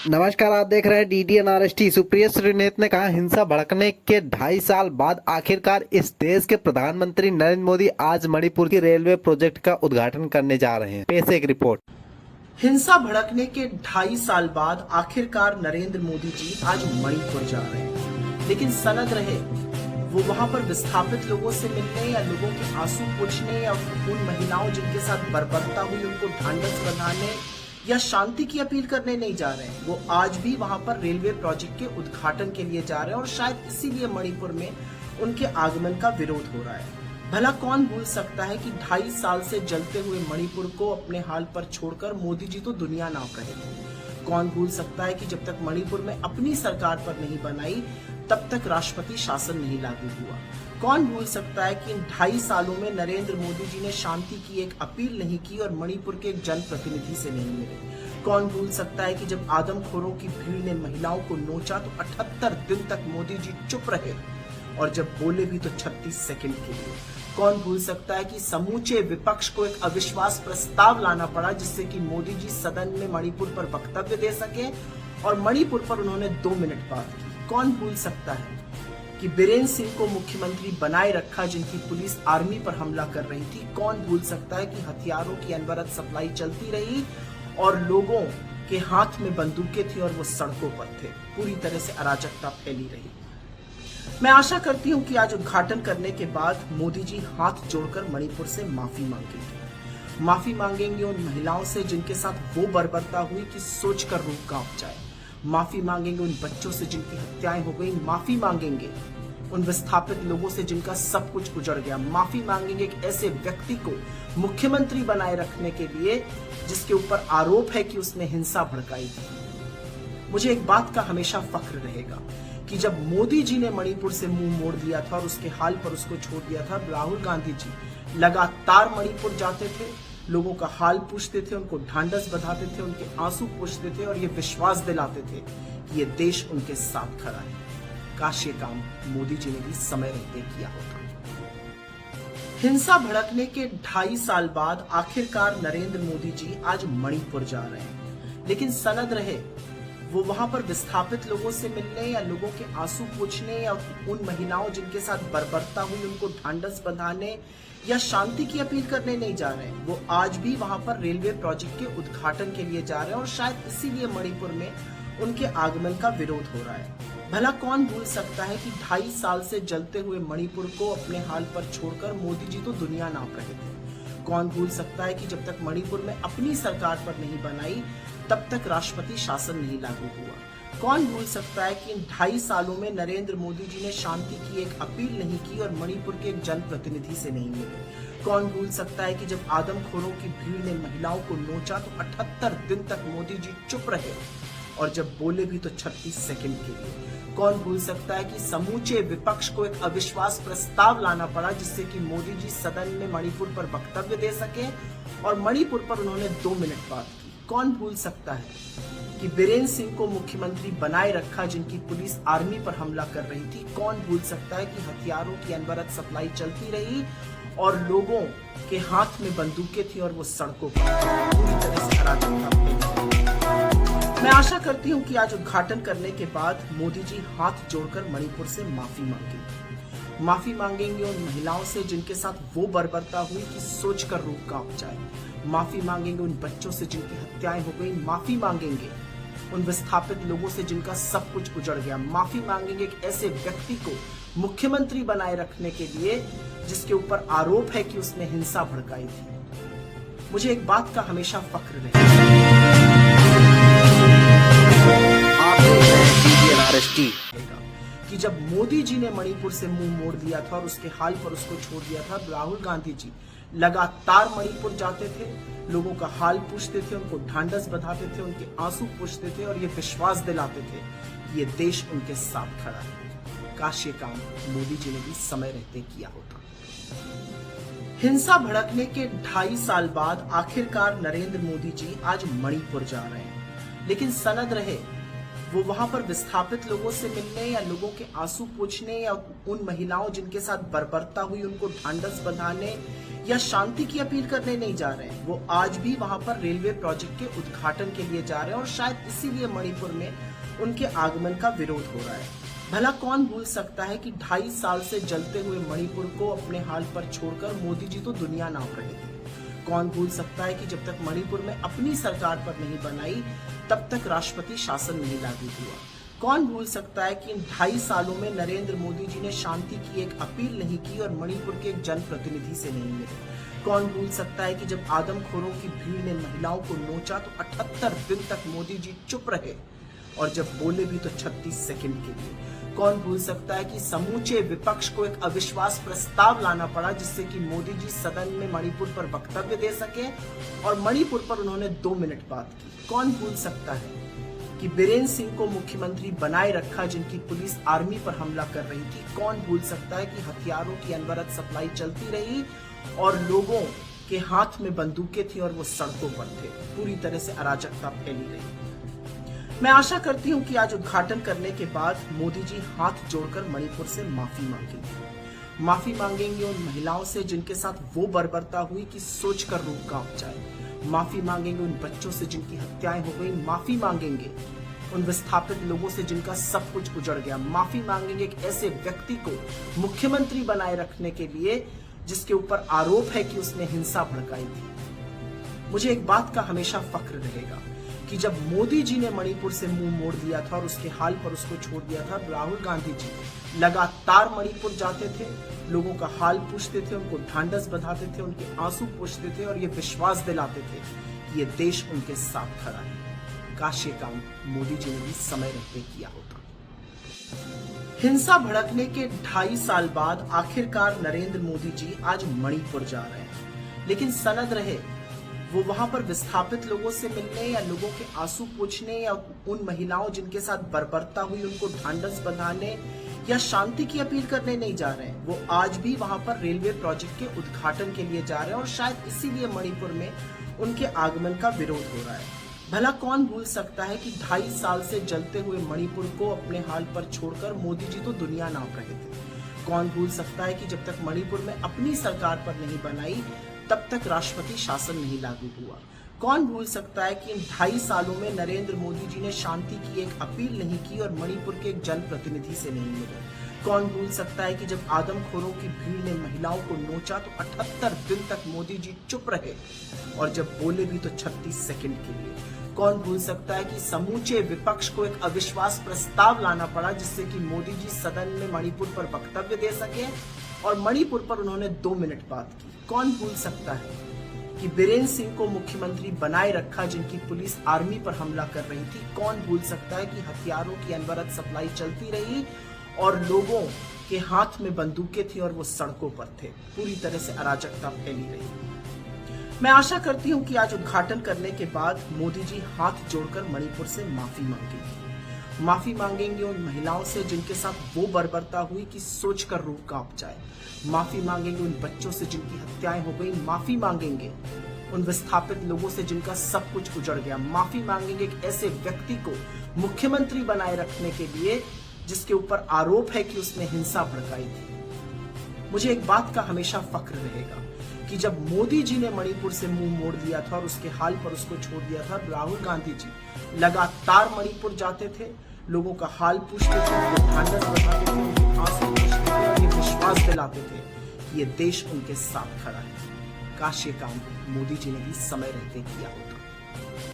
नमस्कार, आप देख रहे हैं DDNRST। सुप्रिया श्रीनेत ने कहा, हिंसा भड़कने के 2.5 साल बाद आखिरकार इस देश के प्रधानमंत्री नरेंद्र मोदी आज मणिपुर की रेलवे प्रोजेक्ट का उद्घाटन करने जा रहे हैं। पेश एक रिपोर्ट। हिंसा भड़कने के 2.5 साल बाद आखिरकार नरेंद्र मोदी जी आज मणिपुर जा रहे हैं, लेकिन सनद रहे वो वहां पर विस्थापित लोगों से मिलने या लोगों के आंसू पोंछने या उन महिलाओं जिनके साथ बर्बरता हुई उनको ढांढस बंधाने या शांति की अपील करने नहीं जा रहे हैं। वो आज भी वहां पर रेलवे प्रोजेक्ट के उद्घाटन के लिए जा रहे हैं और शायद इसीलिए मणिपुर में उनके आगमन का विरोध हो रहा है। भला कौन भूल सकता है कि 2.5 साल से जलते हुए मणिपुर को अपने हाल पर छोड़कर मोदी जी तो दुनिया नाप रहे थे। कौन भूल सकता है कि जब तक मणिपुर में अपनी सरकार पर नहीं बनाई तब तक राष्ट्रपति शासन नहीं लागू हुआ। कौन भूल सकता है कि इन 2.5 सालों में नरेंद्र मोदी जी ने शांति की एक अपील नहीं की और मणिपुर के एक जनप्रतिनिधि से नहीं मिले। कौन भूल सकता है कि जब आदमखोरों की भीड़ ने महिलाओं को नोचा तो 78 दिन तक मोदी जी चुप रहे और जब बोले भी तो 36 सेकंड के लिए। कौन भूल सकता है कि समूचे विपक्ष को एक अविश्वास प्रस्ताव लाना पड़ा जिससे कि मोदी जी सदन में मणिपुर पर वक्तव्य दे सके और मणिपुर पर उन्होंने 2 मिनट बात की। कौन भूल सकता है कि बीरेंद्र सिंह को मुख्यमंत्री बनाए रखा जिनकी पुलिस आर्मी पर हमला कर रही थी। कौन भूल सकता है कि हथियारों की अनवरत सप्लाई चलती रही और लोगों के हाथ में बंदूकें थी और वो सड़कों पर थे। पूरी तरह से अराजकता फैली रही। मैं आशा करती हूं कि आज उद्घाटन करने के बाद मोदी जी हाथ जोड़कर मणिपुर से माफी मांगेंगे। माफी मांगेंगे उन महिलाओं से जिनके साथ वो बर्बरता हुई कि सोचकर रूह कांप जाए। माफी मांगेंगे उन बच्चों से जिनकी हत्याएं हो गई। माफी मांगेंगे उन विस्थापित लोगों से जिनका सब कुछ उजड़ गया। माफी मांगेंगे एक ऐसे व्यक्ति को मुख्यमंत्री बनाए रखने के लिए जिसके ऊपर आरोप है कि उसने हिंसा भड़काई थी। मुझे एक बात का हमेशा फख्र रहेगा कि जब मोदी जी ने मणिपुर से मुंह मोड़ दिया था और उसके हाल पर उसको छोड़ दिया था, राहुल गांधी जी लगातार मणिपुर जाते थे, लोगों का हाल पूछते थे, उनको ढांढस बंधाते थे, उनके आंसू पोंछते थे और ये विश्वास दिलाते थे कि ये देश उनके साथ खड़ा है। काश ये काम मोदी जी ने भी समय रहते किया होता। हिंसा भड़कने के 2.5 साल बाद आखिरकार नरेंद्र मोदी जी आज मणिपुर जा रहे हैं, लेकिन सनद रहे वो वहां पर विस्थापित लोगों से मिलने या लोगों के आंसू पोंछने या उन महिलाओं जिनके साथ बर्बरता हुई उनको ढांढस बंधाने या शांति की अपील करने नहीं जा रहे हैं। वो आज भी वहां पर रेलवे प्रोजेक्ट के उद्घाटन के लिए जा रहे हैं और शायद इसीलिए मणिपुर में उनके आगमन का विरोध हो रहा है। भला कौन भूल सकता है कि 2.5 साल से जलते हुए मणिपुर को अपने हाल पर छोड़कर मोदी जी तो दुनिया नाप रहे थे। कौन भूल सकता है कि जब तक मणिपुर में अपनी सरकार पर नहीं बनाई तब तक राष्ट्रपति शासन नहीं लागू हुआ। कौन भूल सकता है कि इन 2.5 सालों में नरेंद्र मोदी जी ने शांति की एक अपील नहीं की और मणिपुर के एक जनप्रतिनिधि से नहीं मिले। कौन भूल सकता है कि जब आदमखोरों की भीड़ ने महिलाओं को नोचा तो 78 दिन तक मोदी जी चुप रहे और जब बोले भी तो 36 सेकंड के लिए। कौन भूल सकता है कि समूचे विपक्ष को एक अविश्वास प्रस्ताव लाना पड़ा जिससे कि मोदी जी सदन में मणिपुर पर वक्तव्य दे सके और मणिपुर पर उन्होंने 2 मिनट बात की। कौन भूल सकता है कि बीरेंद्र सिंह को मुख्यमंत्री बनाए रखा जिनकी पुलिस आर्मी पर हमला कर रही थी। कौन भूल सकता है कि हथियारों की अनवरत सप्लाई चलती रही और लोगों के हाथ में बंदूकें थी और वो सड़कों पर पूरी तरह से अराजकता फैली रही। मैं आशा करती हूं कि आज उद्घाटन करने के बाद मोदी जी हाथ जोड़कर मणिपुर से माफी मांगेंगे। माफी मांगेंगे उन महिलाओं से जिनके साथ वो बर्बरता हुई कि सोचकर रूह कांप जाए। माफी मांगेंगे उन बच्चों से जिनकी हत्याएं हो गई। माफी मांगेंगे उन विस्थापित लोगों से जिनका सब कुछ उजड़ गया। माफी मांगेंगे एक ऐसे व्यक्ति को मुख्यमंत्री बनाए रखने के लिए जिसके ऊपर आरोप है कि उसने हिंसा भड़काई थी। मुझे एक बात का हमेशा फख्र रहेगा कि जब मोदी जी ने मणिपुर से मुंह मोड़ दिया था और उसके हाल पर उसको छोड़ दिया था, राहुल गांधी जी लगातार मणिपुर जाते थे, लोगों का हाल पूछते थे, उनको ढांढस बंधाते थे, उनके आंसू पोंछते थे और ये विश्वास दिलाते थे कि ये देश उनके साथ खड़ा है। काश ये काम मोदी जी ने भी समय रहते किया होता। हिंसा भड़कने के 2.5 साल बाद आखिरकार नरेंद्र मोदी जी आज मणिपुर जा रहे हैं, लेकिन सनद रहे वो वहां पर विस्थापित लोगों से मिलने या लोगों के आंसू पोंछने या उन महिलाओं जिनके साथ बर्बरता हुई उनको ढांढस बंधाने या शांति की अपील करने नहीं जा रहे हैं। वो आज भी वहां पर रेलवे प्रोजेक्ट के उद्घाटन के लिए जा रहे हैं और शायद इसीलिए मणिपुर में उनके आगमन का विरोध हो रहा है। भला कौन भूल सकता है कि 2.5 साल से जलते हुए मणिपुर को अपने हाल पर छोड़कर मोदी जी तो दुनिया नाप रहे थे। कौन भूल सकता है कि जब तक मणिपुर में अपनी सरकार पर नहीं बनाई तब तक राष्ट्रपति शासन नहीं लागू हुआ। कौन भूल सकता है कि इन 2.5 सालों में नरेंद्र मोदी जी ने शांति की एक अपील नहीं की और मणिपुर के एक जनप्रतिनिधि से नहीं मिले। कौन भूल सकता है कि जब आदमखोरों की भीड़ ने महिलाओं को नोचा तो 78 दिन तक मोदी जी चुप रहे और जब बोले भी तो 36 सेकंड के लिए। कौन भूल सकता है कि समूचे विपक्ष को एक अविश्वास प्रस्ताव लाना पड़ा जिससे कि मोदी जी सदन में मणिपुर पर वक्तव्य दे सके और मणिपुर पर उन्होंने 2 मिनट बात की। कौन भूल सकता है कि बीरेंद्र सिंह को मुख्यमंत्री बनाए रखा जिनकी पुलिस आर्मी पर हमला कर रही थी। कौन भूल सकता है कि हथियारों की अनवरत सप्लाई चलती रही और लोगों के हाथ में बंदूकें थी और वो सड़कों पर थे। पूरी तरह से अराजकता फैली रही। मैं आशा करती हूं कि आज उद्घाटन करने के बाद मोदी जी हाथ जोड़कर मणिपुर से माफी मांगेंगे। माफी मांगेंगे उन महिलाओं से जिनके साथ वो बर्बरता हुई कि सोचकर रूह कांप जाए। माफी मांगेंगे उन बच्चों से जिनकी हत्याएं हो गई। माफी मांगेंगे उन विस्थापित लोगों से जिनका सब कुछ उजड़ गया। माफी मांगेंगे एक ऐसे व्यक्ति को मुख्यमंत्री बनाए रखने के लिए जिसके ऊपर आरोप है कि उसने हिंसा भड़काई थी। मुझे एक बात का हमेशा फक्र रहेगा कि जब मोदी जी ने मणिपुर से मुंह मोड़ दिया था और उसके हाल पर उसको छोड़ दिया था, राहुल गांधी जी लगातार मणिपुर जाते थे, लोगों का हाल पूछते थे, उनको ढांढस बंधाते थे, उनके आंसू पोंछते थे और ये विश्वास दिलाते थे कि ये देश उनके साथ खड़ा है। काश ये काम मोदी जी ने भी समय रहते किया होता। हिंसा भड़कने के 2.5 साल बाद आखिरकार नरेंद्र मोदी जी आज मणिपुर जा रहे हैं, लेकिन सनद रहे वो वहां पर विस्थापित लोगों से मिलने या लोगों के आंसू पूछने या उन महिलाओं जिनके साथ बर्बरता हुई उनको ढांढस बंधाने या शांति की अपील करने नहीं जा रहे हैं। वो आज भी वहां पर रेलवे प्रोजेक्ट के उद्घाटन के लिए जा रहे हैं और शायद इसीलिए मणिपुर में उनके आगमन का विरोध हो रहा है। भला कौन भूल सकता है कि 2.5 साल से जलते हुए मणिपुर को अपने हाल पर छोड़कर मोदी जी तो दुनिया नाप रहे थे। कौन भूल सकता है कि जब तक मणिपुर में अपनी सरकार पर नहीं बनाई तब तक राष्ट्रपति शासन नहीं लागू हुआ। कौन भूल सकता है कि इन 2.5 सालों में नरेंद्र मोदी जी ने शांति की एक अपील नहीं की और मणिपुर के एक जनप्रतिनिधि से नहीं मिले। कौन भूल सकता है कि जब आदमखोरों की भीड़ ने महिलाओं को नोचा तो 78 दिन तक मोदी जी चुप रहे और जब बोले भी तो 36 सेकंड के लिए। कौन भूल सकता है कि समूचे विपक्ष को एक अविश्वास प्रस्ताव लाना पड़ा जिससे कि मोदी जी सदन में मणिपुर पर वक्तव्य दे सके और मणिपुर पर उन्होंने 2 मिनट बात की। कौन भूल सकता है कि बीरेंद्र सिंह को मुख्यमंत्री बनाए रखा जिनकी पुलिस आर्मी पर हमला कर रही थी। कौन भूल सकता है कि हथियारों की अनवरत सप्लाई चलती रही और लोगों के हाथ में बंदूकें थी और वो सड़कों पर थे। पूरी तरह से अराजकता फैली रही। मैं आशा करती हूं कि आज उद्घाटन करने के बाद मोदी जी हाथ जोड़कर मणिपुर से माफी मांगेंगे। माफी मांगेंगे उन महिलाओं से जिनके साथ वो बर्बरता हुई कि सोचकर रूह कांप जाए। माफी मांगेंगे उन बच्चों से जिनकी हत्याएं हो गई। माफी मांगेंगे उन विस्थापित लोगों से जिनका सब कुछ उजड़ गया। माफी मांगेंगे एक ऐसे व्यक्ति को मुख्यमंत्री बनाए रखने के लिए जिसके ऊपर आरोप है कि उसने हिंसा भड़काई थी। मुझे एक बात का हमेशा फक्र रहेगा कि जब मोदी जी ने मणिपुर से मुंह मोड़ दिया था और उसके हाल पर उसको छोड़ दिया था, राहुल गांधी जी लगातार मणिपुर जाते थे, लोगों का हाल पूछते थे, उनको ढांढस बंधाते थे, उनके आंसू पोंछते थे और ये विश्वास दिलाते थे कि ये देश उनके साथ खड़ा है। काश ये काम मोदी जी ने भी समय रहते किया होता।